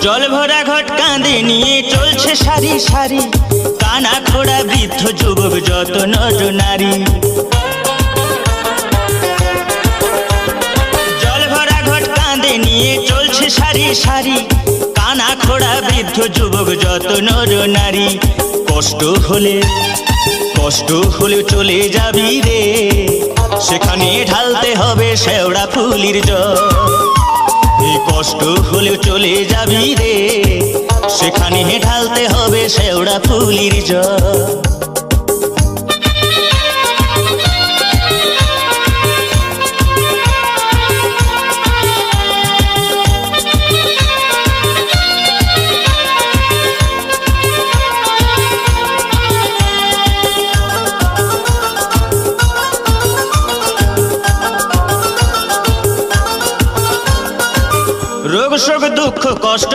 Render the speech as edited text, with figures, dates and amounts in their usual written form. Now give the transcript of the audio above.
জল ভরা ঘট কাঁধে নিয়ে চলছে সারি সারি, কানা খোড়া বৃদ্ধ যুবক যত নর নারী। জল ভরা ঘট কাঁধে নিয়ে চলছে সারি সারি, কানা খোড়া বৃদ্ধ যুবক যত নর নারী। কষ্ট হলে চলে যাবি রে, সেখানে ঢালতে হবে শেওড়া ফুলির জল। এই কষ্ট হলেও চলে যাবি রে, সেখানে ঢালতে হবে শেওড়া ফুলির জল। রোগ শোক দুঃখ কষ্ট